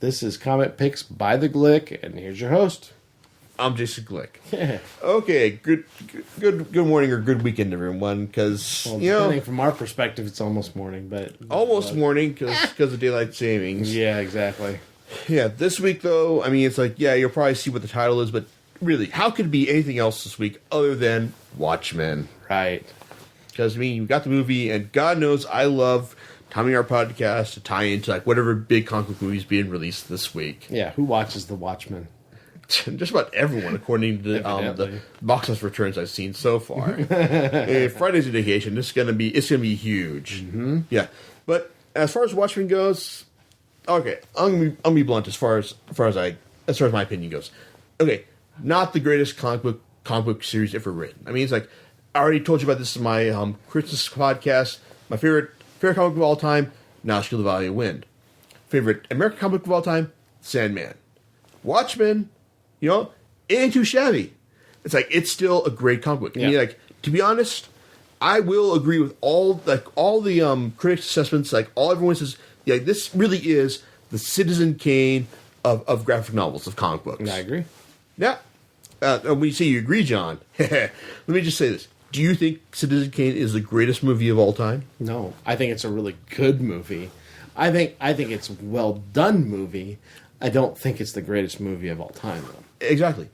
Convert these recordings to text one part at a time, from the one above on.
This is Comic Picks by the Glick, and here's your host. I'm Jason Glick. Okay, good morning or good weekend, everyone. Because depending from our perspective, it's almost morning, but almost morning because of daylight savings. Yeah, exactly. Yeah, this week though, I mean, it's like you'll probably see what the title is, but really, how could it be anything else this week other than Watchmen? Right. Because I mean, you got the movie, and God knows I love timing our podcast to tie into like whatever big comic book movies being released this week. Yeah, who watches the Watchmen? Just about everyone, according to the box office returns I've seen so far. Friday's indication, it's gonna be huge. Mm-hmm. Yeah, but as far as Watchmen goes, okay, I'm gonna be blunt as far as my opinion goes. Okay, not the greatest comic book series ever written. I mean, it's like I already told you about this in my Christmas podcast. My favorite comic book of all time, Now Shield the Valley of Wind. Favorite American comic book of all time, Sandman. Watchmen. It ain't too shabby. It's like, it's still a great comic book. Yeah. I mean, like, to be honest, I will agree with all the critics' assessments. Like, everyone says, this really is the Citizen Kane of graphic novels, of comic books. I agree. Yeah. When you say you agree, John, let me just say this. Do you think Citizen Kane is the greatest movie of all time? No, I think it's a really good movie. I think it's a well done movie. I don't think it's the greatest movie of all time, though. Exactly.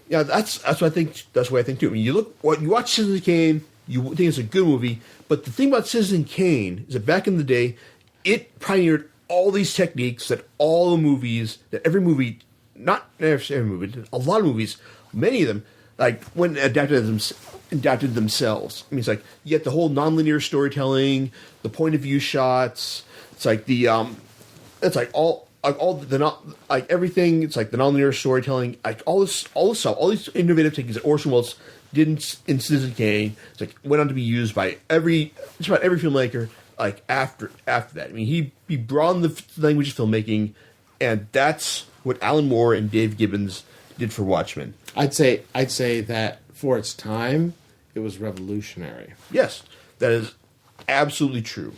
Yeah, that's what I think. That's what I think too. I mean, you watch Citizen Kane, you think it's a good movie, but the thing about Citizen Kane is that back in the day, it pioneered all these techniques that every movie, not every movie, a lot of movies, many of them, like when adapted themselves. I mean, it's like you get the whole nonlinear storytelling, the point of view shots. It's like everything. It's like the nonlinear storytelling, like all this stuff, all these innovative techniques that Orson Welles did in Citizen Kane. It's like went on to be used by just about every filmmaker. Like after that, I mean, he broadened the language of filmmaking, and that's what Alan Moore and Dave Gibbons did for Watchmen. I'd say that for its time, it was revolutionary. Yes, that is absolutely true.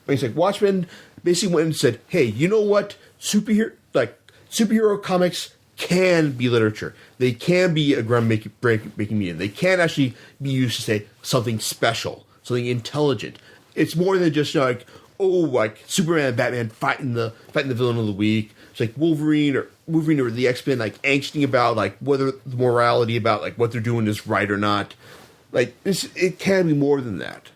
I mean, it's like Watchmen basically went and said, "Hey, you know what? Superhero comics can be literature. They can be a groundbreaking medium. They can actually be used to say something special, something intelligent. It's more than just like Superman and Batman fighting the villain of the week. It's like Wolverine or the X-Men like angsting about like whether the morality about like what they're doing is right or not. Like it can be more than that.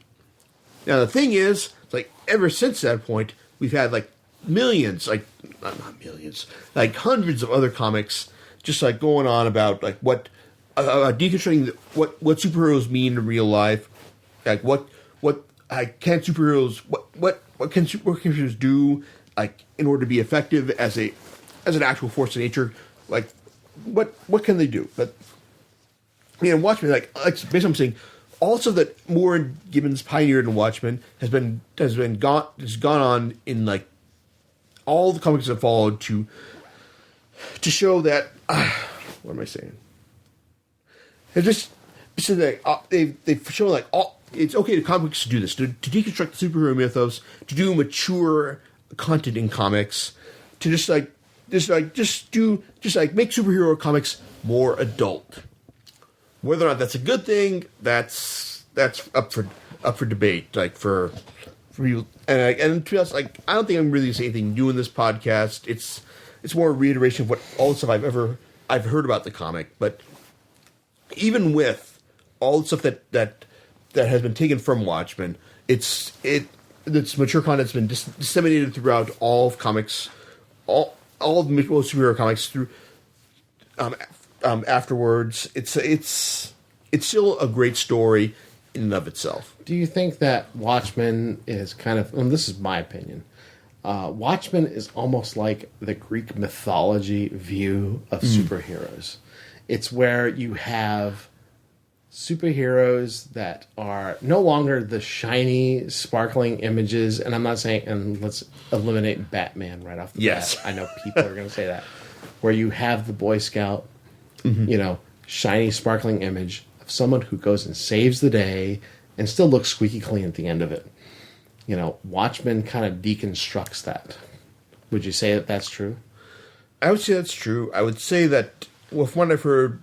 Now the thing is, it's like ever since that point, we've had like millions, like not millions, like hundreds of other comics just like going on about like what deconstructing what superheroes mean in real life, like what can superheroes do like in order to be effective as an actual force of nature, like what can they do? But Watchmen, like basically I'm saying, all stuff that Moore and Gibbons pioneered in Watchmen has gone on in like all the comics that followed to show that what am I saying? They've shown like it's okay to comics to do this, to deconstruct the superhero mythos, to do mature content in comics, to just make superhero comics more adult. Whether or not that's a good thing, that's up for debate. Like for you, and to be honest, like I don't think I'm really saying anything new in this podcast. It's more a reiteration of what all the stuff I've heard about the comic. But even with all the stuff that has been taken from Watchmen, its mature content's been disseminated throughout all of comics, all of the superhero comics through. Afterwards, it's still a great story in and of itself. Do you think that Watchmen is kind of, and this is my opinion, Watchmen is almost like the Greek mythology view of superheroes. It's where you have superheroes that are no longer the shiny, sparkling images, and I'm not saying, and let's eliminate Batman right off the bat. I know people are going to say that. Where you have the Boy Scout, shiny, sparkling image of someone who goes and saves the day and still looks squeaky clean at the end of it. Watchmen kind of deconstructs that. Would you say that that's true? I would say that's true. I would say that, well, from what I've heard,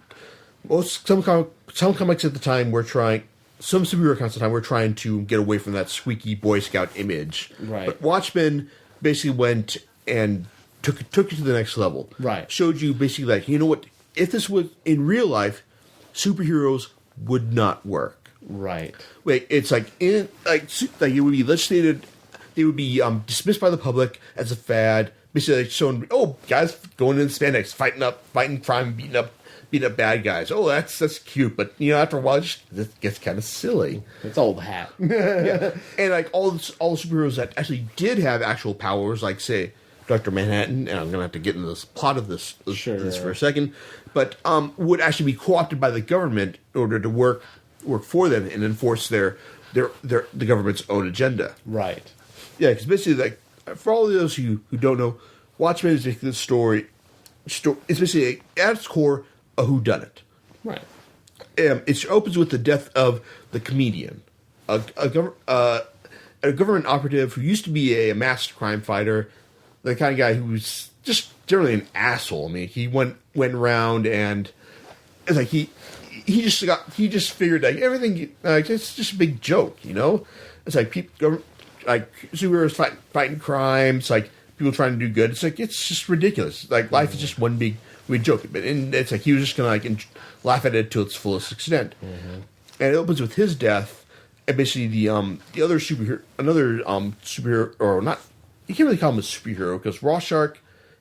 some comics at the time were trying, some superhero comics at the time were trying to get away from that squeaky Boy Scout image. Right. But Watchmen basically went and took it to the next level. Right. Showed you basically like, you know what, if this was in real life, superheroes would not work. Right. Like, it's like, it would be legislated, they would be dismissed by the public as a fad. Basically, like showing, oh, guys going in spandex, fighting crime, beating up bad guys. Oh, that's cute, but after a while, it gets kind of silly. It's old hat. Yeah, and like all the superheroes that actually did have actual powers, like say Dr. Manhattan, and I'm gonna have to get into this plot of this for a second, but would actually be co-opted by the government in order to work for them and enforce the government's own agenda. Right. Yeah, because basically, like, for all of those who don't know, Watchmen is a story. It's basically at its core a whodunit. Right. It opens with the death of the comedian, a government operative who used to be a masked crime fighter, the kind of guy who was just generally an asshole. I mean, he went around and it's like he just figured like everything it's just a big joke, It's like people like superheroes fighting crimes, like people trying to do good. It's like it's just ridiculous. Like life is just one big joke. But it's like he was just gonna laugh at it to its fullest extent. Mm-hmm. And it opens with his death, and basically the other superhero, superhero, or not, you can't really call him a superhero because Rorschach,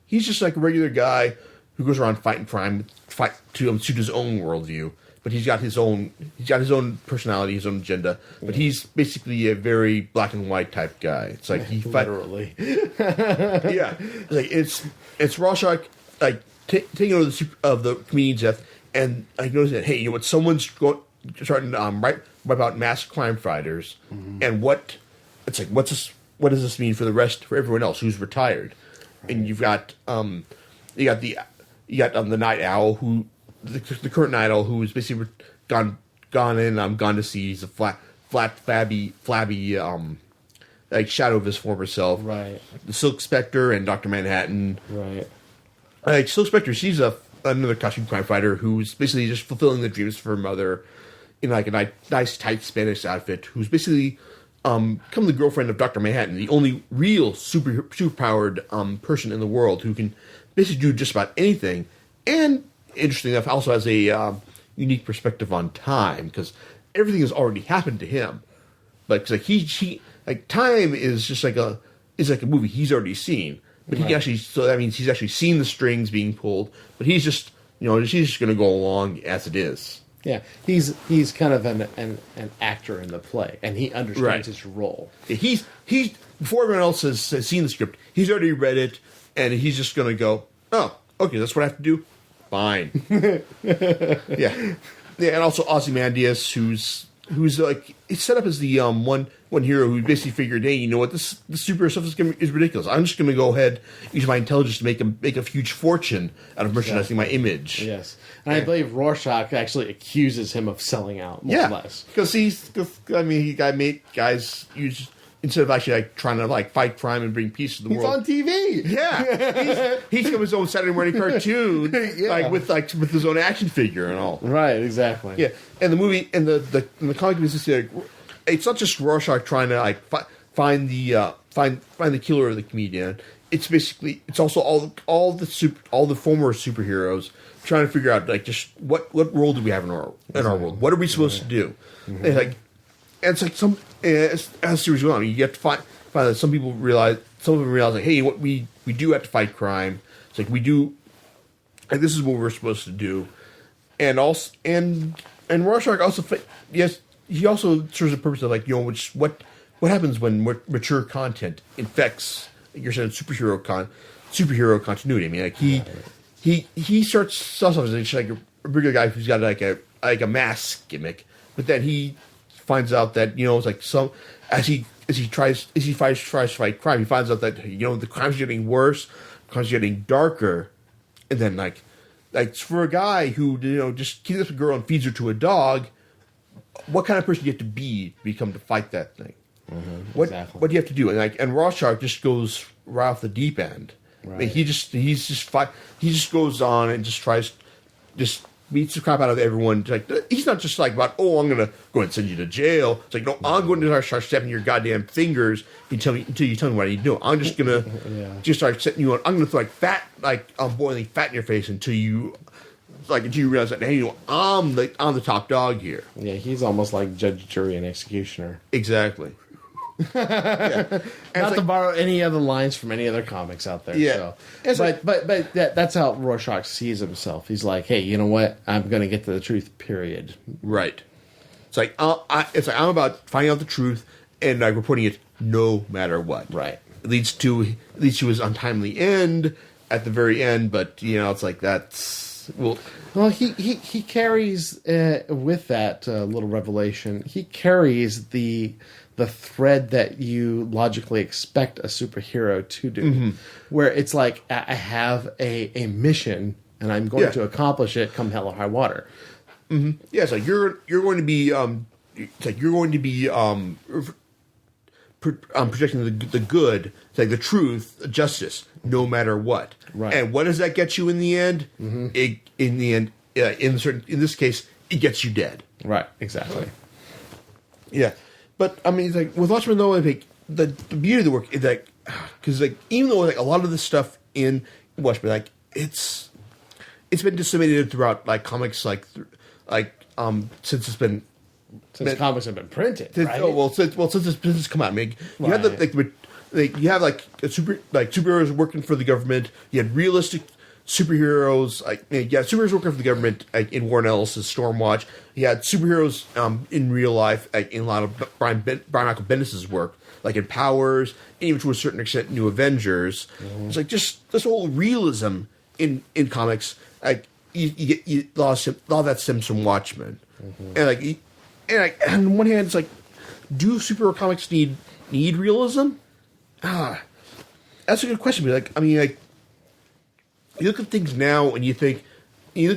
he's just like a regular guy who goes around fighting crime, to suit his own worldview. But he's got his own personality, his own agenda. But he's basically a very black and white type guy. It's like he literally. Yeah, like it's Rorschach like taking over the comedian's death, and I notice that hey, what someone's starting to wipe out mass crime fighters, and what does this mean for everyone else who's retired? And you've got the Night Owl who. The current Night Owl, who is basically gone to sea. He's a flat, flabby, like shadow of his former self. Right. The Silk Spectre and Dr. Manhattan. Right. Like Silk Spectre, she's another costume crime fighter who's basically just fulfilling the dreams of her mother in like a nice tight Spanish outfit. Who's basically become the girlfriend of Dr. Manhattan, the only real superpowered person in the world who can basically do just about anything. And interesting enough, also has a unique perspective on time because everything has already happened to him. But like he time is just like a movie he's already seen. But he actually, so that means he's actually seen the strings being pulled. But he's just he's just going to go along as it is. Yeah, he's kind of an actor in the play, and he understands his role. Yeah, he's before everyone else has seen the script, he's already read it, and he's just going to go, oh, okay, that's what I have to do. Fine. Yeah, and also Ozymandias, who's like he's set up as the one hero who basically figured, hey, you know what, this superhero stuff is ridiculous. I'm just going to go ahead use my intelligence to make a huge fortune out of merchandising my image. Yes, and I believe Rorschach actually accuses him of selling out more or less because guys use. Instead of actually like trying to like fight crime and bring peace to the world, he's on TV. Yeah, he's got his own Saturday morning cartoon, with his own action figure and all. Right, exactly. Yeah, and the movie and the comic business, it's not just Rorschach trying to like find the killer of the comedian. It's also all the former superheroes trying to figure out like just what role do we have in our world? What are we supposed to do? Mm-hmm. And it's like as the series goes on, you have to find that some people realize like, hey, what we do have to fight crime. It's like we do, and this is what we're supposed to do. And also, and Rorschach also, yes, he also serves the purpose of like what happens when mature content infects your superhero continuity. I mean, like he starts off as like a regular guy who's got like a mask gimmick, but then he finds out that it's like as he tries to fight crime, he finds out that the crime's getting worse, crime's getting darker, and then like for a guy who just keeps up a girl and feeds her to a dog, what kind of person do you have to become to fight that thing? Mm-hmm, what do you have to do? And Rorschach just goes right off the deep end, I mean, he just goes on and just beats the crap out of everyone. Like, he's not just like about, I'm going to go and send you to jail. It's like, no, I'm going to start stepping your goddamn fingers until you tell me what I need to do. I'm just going to just start setting you on. I'm going to throw boiling fat in your face until you realize that, hey, I'm the top dog here. Yeah, he's almost like judge, jury, and executioner. Exactly. Not to borrow any other lines from any other comics out there. Yeah. So. But that's how Rorschach sees himself. He's like, hey, you know what? I'm going to get to the truth, period. Right. It's like, I'm about finding out the truth and reporting it no matter what. Right. It leads to his untimely end at the very end, but, it's like that's... Well, he carries, with that little revelation, he carries the thread that you logically expect a superhero to do, where it's like, I have a mission and I'm going to accomplish it come hell or high water. Mm-hmm. Yeah, it's like you're going to be projecting the good, it's like the truth, justice, no matter what. Right. And what does that get you in the end? Mm-hmm. In this case, it gets you dead. Right. Exactly. Yeah. But I mean, it's like with Watchmen, though, I think the beauty of the work is that because even though a lot of the stuff in Watchmen, it's been disseminated throughout comics, since it's been comics have been printed, right? Since it's come out. I mean, you had you have superheroes working for the government. You had realistic superheroes, superheroes working for the government, in Warren Ellis' Stormwatch. You had superheroes in real life, in a lot of Brian Michael Bendis' work, like in Powers, and even to a certain extent, New Avengers. Mm-hmm. It's like just this whole realism in comics. You a lot of that stems from Watchmen, and on one hand, it's like, do superhero comics need realism? That's a good question. You look at things now and you look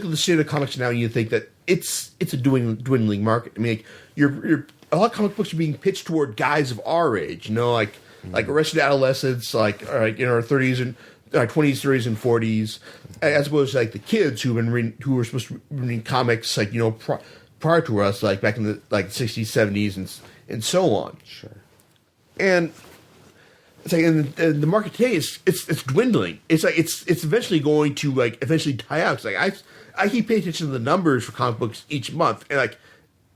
at the state of comics now and you think that it's a dwindling market. I mean, a lot of comic books are being pitched toward guys of our age, like arrested adolescents, in our 30s and 20s, 30s, and 40s, as opposed to the kids who were supposed to be reading comics prior to us, back in the 60s, 70s, and so on. Sure. And it's the market today it's dwindling. It's eventually going to eventually die out. It's I keep paying attention to the numbers for comic books each month, and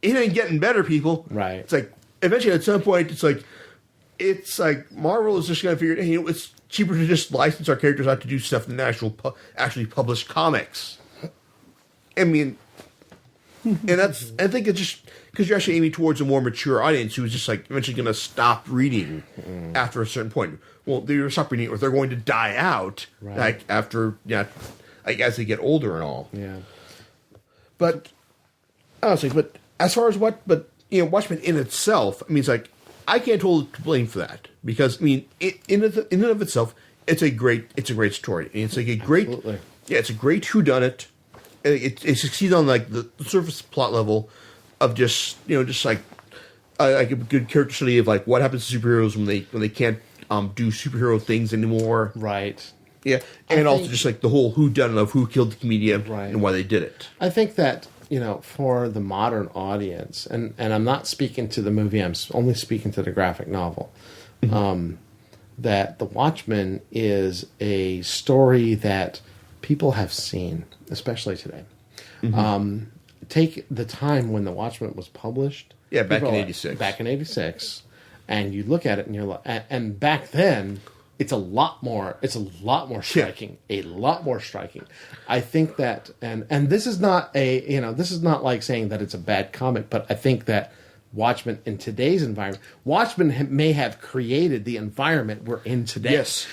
it ain't getting better, people. Right. It's eventually at some point it's Marvel is just going to figure, hey, it's cheaper to just license our characters out to do stuff than actually publish comics. I mean, and I think it's just because you're actually aiming towards a more mature audience who is just eventually going to stop reading after a certain point. Well, they're going to stop reading, or they're going to die out after as they get older and all. Yeah. But honestly, as far as Watchmen in itself, I mean, I can't totally blame for that because I mean, in and of itself, it's a great story. It's a great, Absolutely. It's a great whodunit. It succeeds on the surface plot level of just a good character study of what happens to superheroes when they can't do superhero things anymore. Right. Yeah, and also just the whole whodunit of who killed the comedian and why they did it. I think that for the modern audience, and I'm not speaking to the movie, I'm only speaking to the graphic novel. Mm-hmm. That The Watchmen is a story that people have seen, especially today. Mm-hmm. Take the time when The Watchmen was published. Yeah, back in '86. Back in '86, and you look at it and you're like, and back then it's a lot more striking. A lot more striking. I think that, and this is not this is not like saying that it's a bad comic, but I think that Watchmen in today's environment, Watchmen may have created the environment we're in today. Yes.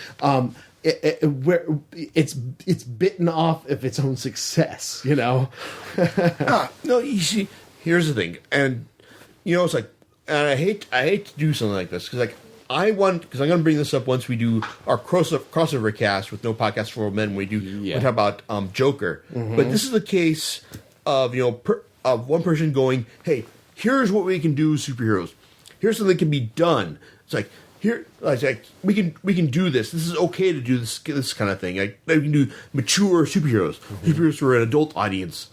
Where it's bitten off of its own success, No, you see, here's the thing, and it's and I hate to do something like this because I'm going to bring this up once we do our crossover cast with No Podcast for Old Men. We talk about Joker, but this is the case of of one person going, hey, here's what we can do, superheroes. Here's something that can be done. It's here, like we can do this. This is okay to do this kind of thing. Like we can do mature superheroes, superheroes for an adult audience,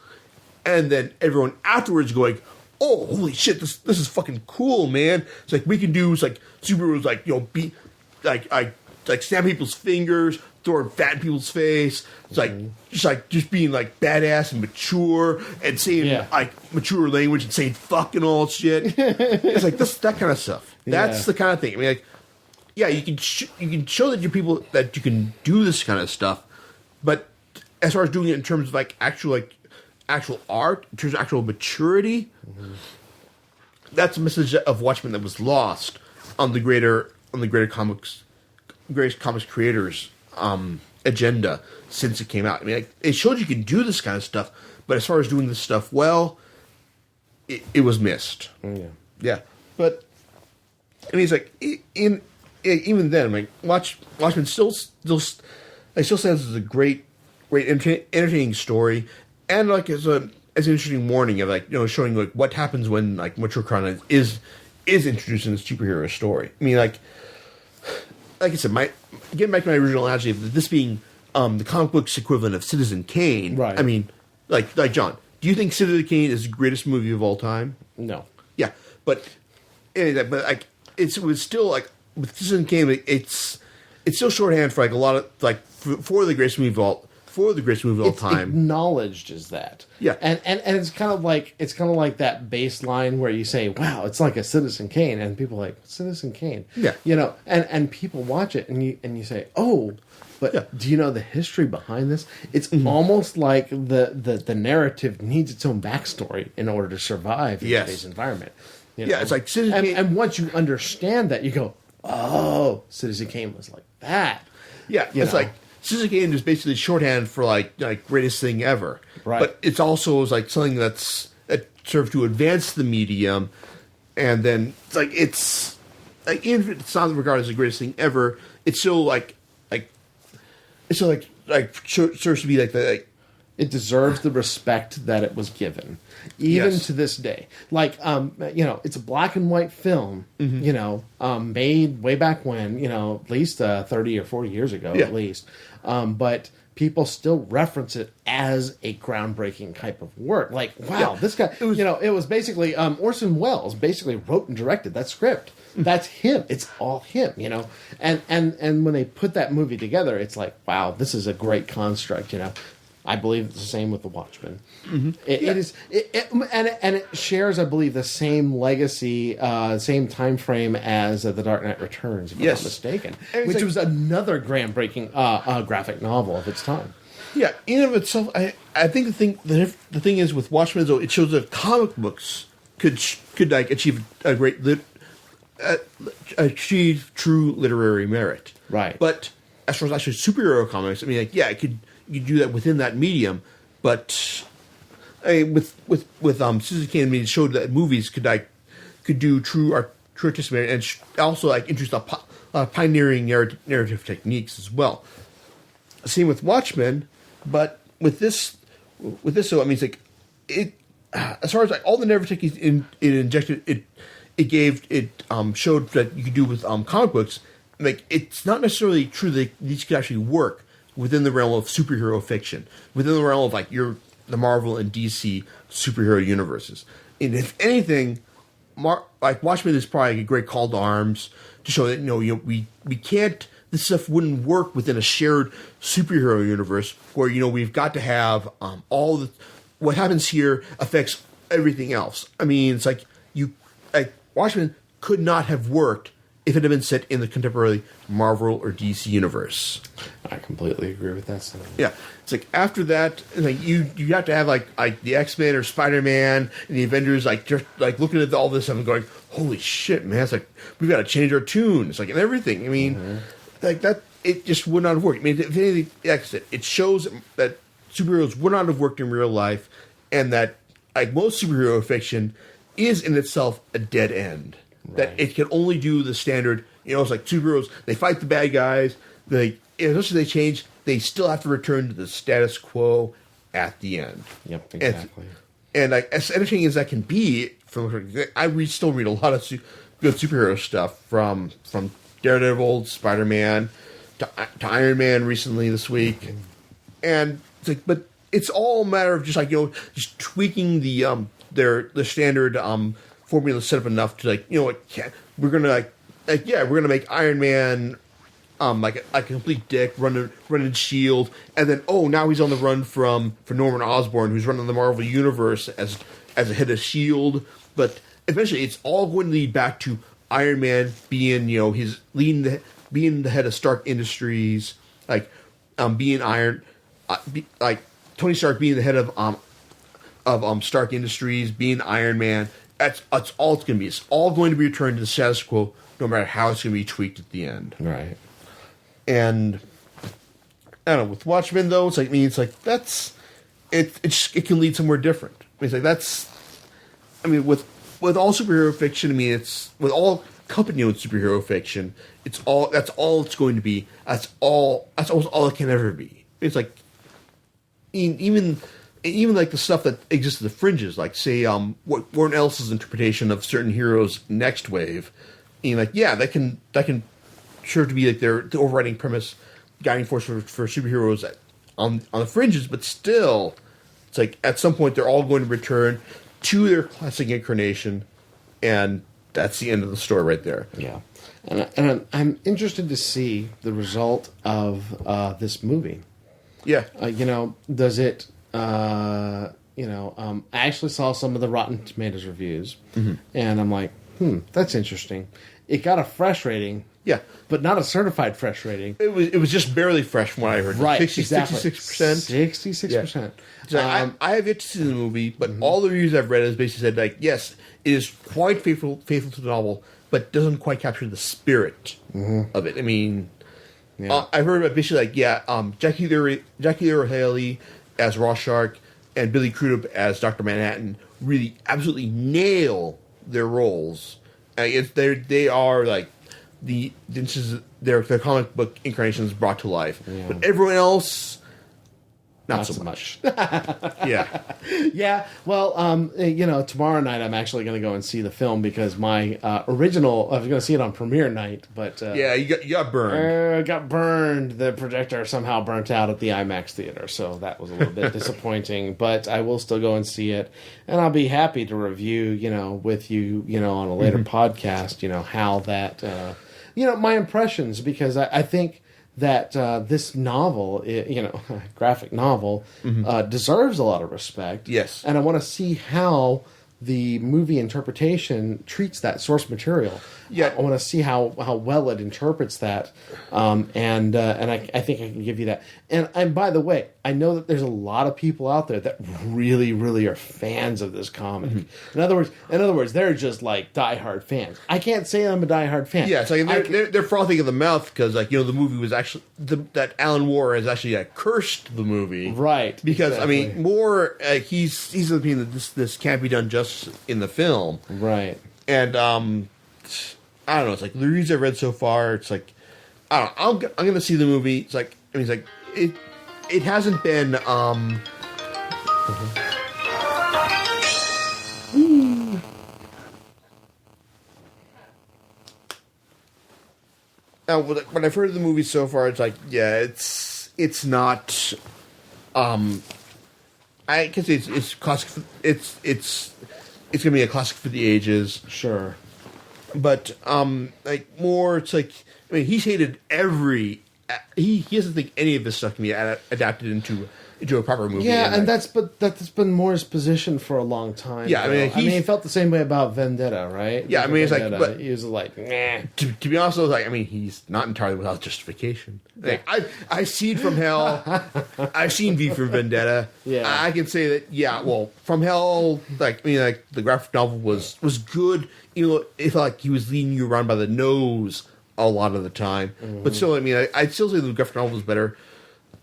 and then everyone afterwards going, "Oh, holy shit! This is fucking cool, man!" It's like we can do like superheroes, like be like snap people's fingers, throw fat in people's face. It's like just being like badass and mature and saying like mature language and saying fuck and all shit. It's like that kind of stuff. That's the kind of thing. I mean, like, yeah, you can show that you're people that you can do this kind of stuff, but as far as doing it in terms of like actual art, in terms of actual maturity, that's a message of Watchmen that was lost on the greater comics creators agenda since it came out. I mean, like, it showed you can do this kind of stuff, but as far as doing this stuff well, it was missed. Yeah. But I mean, it's like even then, like Watchmen still stands as a great entertaining story, and like as an interesting warning of like showing like what happens when like mature content is introduced in a superhero story. I mean, like I said, getting back to my original analogy of this being the comic book's equivalent of Citizen Kane. Right. I mean, like John, do you think Citizen Kane is the greatest movie of all time? No. Yeah, but like it was still like with Citizen Kane, it's still shorthand for like a lot of like for the greatest movie of all time. Acknowledged as that. Yeah. And it's kind of like that baseline where you say, wow, it's like a Citizen Kane, and people are like, Citizen Kane. Yeah. And people watch it and you say, oh, but do you know the history behind this? It's almost like the narrative needs its own backstory in order to survive in today's environment. Yeah, it's like Citizen Kane. And once you understand that, you go, oh, Citizen Kane was like that. Yeah, it's like Citizen Kane is basically shorthand for like greatest thing ever. Right. But it's also like something that serves to advance the medium, and then it's like even if it's not regarded as the greatest thing ever, it's still serves to be like the. It deserves the respect that it was given, even to this day. Like, it's a black and white film, made way back when, at least 30 or 40 years ago, at least. But people still reference it as a groundbreaking type of work. Like, wow, this guy, it was basically, Orson Welles basically wrote and directed that script. That's him. It's all him, And when they put that movie together, it's like, wow, this is a great construct, I believe it's the same with the Watchmen. It is, and it shares, I believe, the same legacy, same time frame as The Dark Knight Returns, if I'm not mistaken, which was another groundbreaking graphic novel of its time. Yeah, in and of itself, I think the thing is with Watchmen, though, it shows that comic books could like achieve a great achieve true literary merit, right? But as far as actually superhero comics, I mean, like, it could. You do that within that medium, but with Citizen Kane, I mean, it showed that movies could do true artistic merit and also like introduce pioneering narrative techniques as well. Same with Watchmen, but with this, so I mean, it's like it as far as like all the narrative techniques it injected, it showed that you could do with comic books. Like, it's not necessarily true that these could actually work within the realm of superhero fiction, within the realm of like the Marvel and DC superhero universes. And if anything, like Watchmen is probably a great call to arms to show that we can't. This stuff wouldn't work within a shared superhero universe where we've got to have all the what happens here affects everything else. I mean, it's like Watchmen could not have worked if it had been set in the contemporary Marvel or DC universe. I completely agree with that sentiment. Yeah, it's like after that, like you have to have like the X-Men or Spider-Man and the Avengers just looking at all this stuff and going, "Holy shit, man!" It's like we've got to change our tune. It's like and everything. I mean, like that, it just would not have worked. I mean, if anything, like I said, it shows that superheroes would not have worked in real life, and that like most superhero fiction is in itself a dead end. Right. That it can only do the standard, it's like superheroes, they fight the bad guys, unless they change, they still have to return to the status quo at the end. Yep, exactly. And like, as entertaining as that can be, I still read a lot of good superhero stuff from Daredevil, Spider-Man, to Iron Man recently this week, and it's like, but it's all a matter of just like just tweaking the their standard formula set up enough to like we're gonna we're gonna make Iron Man like a complete dick running Shield, and then now he's on the run for Norman Osborn, who's running the Marvel Universe as a head of Shield, but eventually it's all going to lead back to Iron Man being being the head of Stark Industries, like being like Tony Stark being the head of Stark Industries, being Iron Man. That's all it's going to be. It's all going to be returned to the status quo, no matter how it's going to be tweaked at the end. Right. And I don't know, with Watchmen though, it's like that's it can lead somewhere different. It's like with all superhero fiction, it's with all company-owned superhero fiction, that's all it's going to be. That's almost all it can ever be. It's like even like the stuff that exists at the fringes, like say what Warren Ellis's interpretation of certain heroes' next wave, that can sure to be like the overriding premise, guiding force for superheroes on the fringes, but still, it's like at some point they're all going to return to their classic incarnation, and that's the end of the story right there. Yeah, and I'm interested to see the result of this movie. Yeah, does it? I actually saw some of the Rotten Tomatoes reviews, and I'm like, that's interesting. It got a fresh rating. Yeah, but not a certified fresh rating. It was just barely fresh from what I heard. Right, 66%. 66%. So I have yet to see the movie, but all the reviews I've read has basically said like, yes, it is quite faithful to the novel, but doesn't quite capture the spirit of it. I mean, I've heard about basically like Jackie Earle Haley as Rorschach and Billy Crudup as Dr. Manhattan really absolutely nail their roles. They are like their comic book incarnations brought to life, but everyone else not so much. Yeah. Well, tomorrow night I'm actually going to go and see the film because my original I was going to see it on premiere night, but you got burned. Got burned. The projector somehow burnt out at the IMAX theater, so that was a little bit disappointing. But I will still go and see it, and I'll be happy to review, with you, on a later podcast, how that, my impressions, because I think that this novel, graphic novel, deserves a lot of respect. Yes. And I want to see how the movie interpretation treats that source material. Yeah. I want to see how well it interprets that. And I think I can give you that. And by the way, I know that there's a lot of people out there that really, really are fans of this comic. In other words, they're just like diehard fans. I can't say I'm a diehard fan. Yeah, it's like they're frothing in the mouth because the movie was actually that Alan Moore has actually cursed the movie, right? Because exactly. Moore he's the opinion that this can't be done justice in the film, right? And I don't know. It's like the reviews I've read so far. It's like I don't know. I'm gonna see the movie. It's like it hasn't been. Now, when I've heard of the movie so far, it's like it's not. I can say it's classic. It's gonna be a classic for the ages. Sure. But more, it's like he's hated every. He doesn't think any of this stuff can be adapted into a proper movie. Yeah, and that's been Moore's position for a long time. Yeah, he felt the same way about Vendetta, right? Yeah, it's like, but he was like, nah. To be honest, he's not entirely without justification. Like, I've seen From Hell, I've seen V for Vendetta. Yeah, I can say that. Yeah, well, From Hell, the graphic novel was good. It felt like he was leading you around by the nose a lot of the time. But still, I'd still say the graphic novel was better.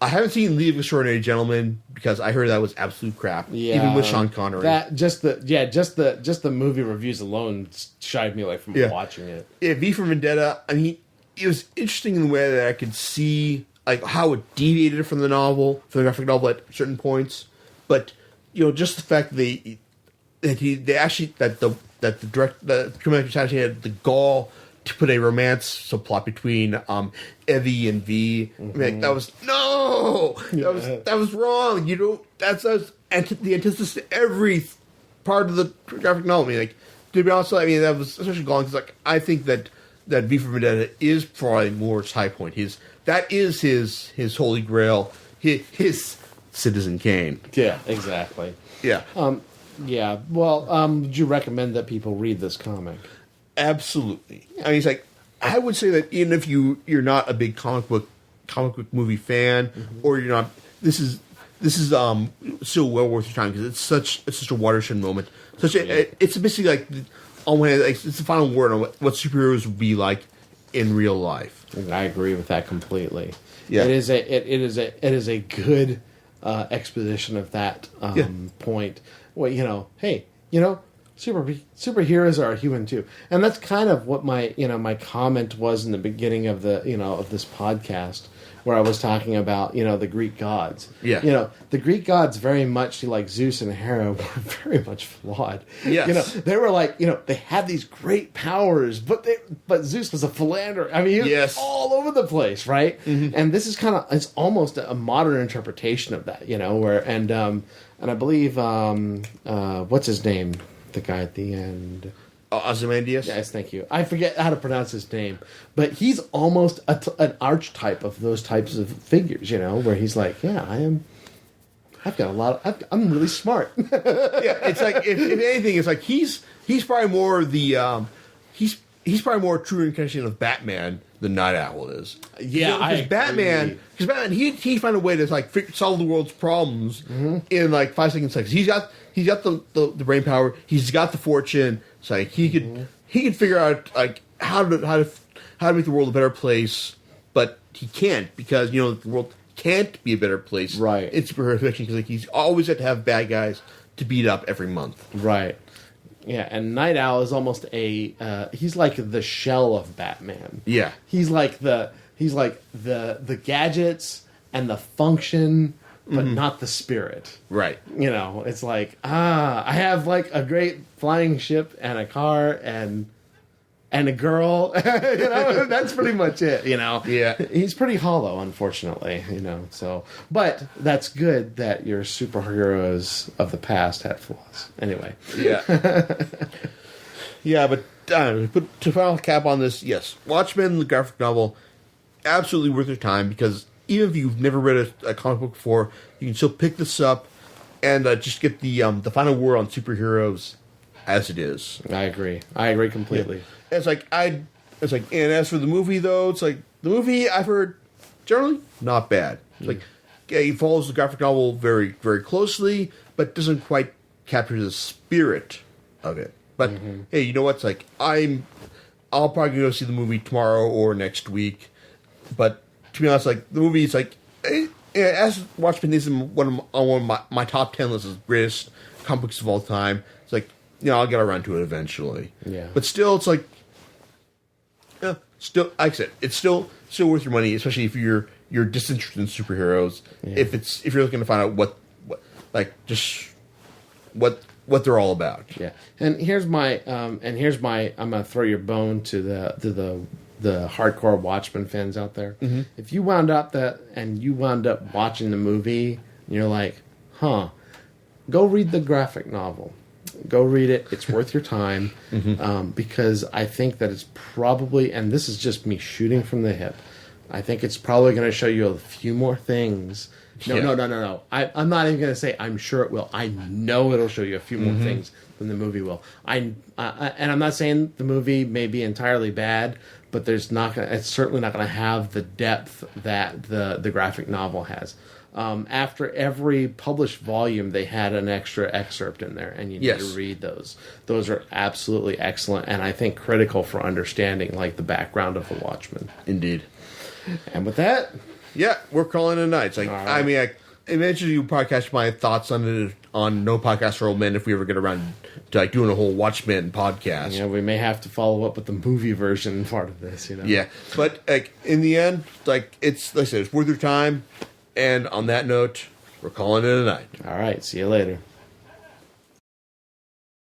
I haven't seen League of Extraordinary Gentlemen because I heard that was absolute crap. Yeah, even with Sean Connery. Just the movie reviews alone shied me away from watching it. Yeah, V for Vendetta. It was interesting in the way that I could see how it deviated from the novel, from the graphic novel at certain points. But just the fact that the director actually had the gall to put a romance subplot between Evie and V. Like, that was that was wrong. You know, that's the antithesis to every part of the graphic novel. I mean, like, to be honest, I mean, that was especially long because, like, I think that V for Vendetta is probably Moore's high point. That is his holy grail. His Citizen Kane. Yeah, exactly. Yeah. Yeah. Well, would you recommend that people read this comic? Absolutely. I mean, it's like, I would say that even if you're not a big comic book movie fan, or you're not, this is still well worth your time because it's such a watershed moment. It's basically like it's the final word on what superheroes would be like in real life. I agree with that completely. Yeah. It is a good exposition of that point. Well, hey, superheroes are human too, and that's kind of what my comment was in the beginning of of this podcast, where I was talking about the Greek gods. Yeah, the Greek gods very much like Zeus and Hera were very much flawed. Yes. They were like they had these great powers, but Zeus was a philanderer. I mean, he was all over the place, right? Mm-hmm. And this is it's almost a modern interpretation of that, where and I believe what's his name. The guy at the end. Ozymandias? Yes, thank you. I forget how to pronounce his name. But he's almost an archetype of those types of figures, where he's like, yeah, I've got a lot of... I'm really smart. Yeah, it's like, if anything, it's like he's probably more the... He's probably more true incarnation of Batman than Night Owl is. Yeah, because Batman, he found a way to like solve the world's problems in like 5 seconds. He's got the brain power. He's got the fortune. It's like he could figure out like how to make the world a better place, but he can't because the world can't be a better place. Right. In superhero fiction because like he's always got to have bad guys to beat up every month. Right. Yeah, and Night Owl is almost he's like the shell of Batman. Yeah. He's like the gadgets and the function, but not the spirit. Right. It's like, I have like a great flying ship and a car and a girl. That's pretty much it, Yeah. He's pretty hollow, unfortunately, so. But that's good that your superheroes of the past had flaws. Anyway. Yeah. Yeah, but to final cap on this, yes. Watchmen, the graphic novel, absolutely worth your time because even if you've never read a comic book before, you can still pick this up and just get the final word on superheroes as it is. I agree completely. Yeah. And as for the movie though, it's like the movie I've heard generally not bad. It's like he follows the graphic novel very, very closely, but doesn't quite capture the spirit of it. But hey, you know what? It's like I'll probably go see the movie tomorrow or next week. But to be honest, like the movie, it's like as Watchmen is on one of my top 10 lists of greatest comic books of all time. It's like I'll get around to it eventually. Yeah. But still, it's like still, like I said, it's still worth your money, especially if you're disinterested in superheroes. Yeah. If you're looking to find out what they're all about. Yeah. And here's my I'm gonna throw your bone to the hardcore Watchmen fans out there. Mm-hmm. If you wound up watching the movie and you're like, go read the graphic novel. Go read it. It's worth your time because I think that it's probably, and this is just me shooting from the hip, I think it's probably going to show you a few more things. No. I'm not even going to say I'm sure it will. I know it'll show you a few more things than the movie will. And I'm not saying the movie may be entirely bad, but it's certainly not going to have the depth that the graphic novel has. After every published volume, they had an extra excerpt in there, and you need to read those. Those are absolutely excellent, and I think critical for understanding like the background of the Watchmen. Indeed. And with that, we're calling it a night. It's like right. I mean, eventually you'll probably catch my thoughts on it on No Podcast for Old Men if we ever get around to like doing a whole Watchmen podcast. Yeah, we may have to follow up with the movie version part of this. Yeah, but like in the end, like it's like I said, it's worth your time. And on that note, we're calling it a night. All right. See you later.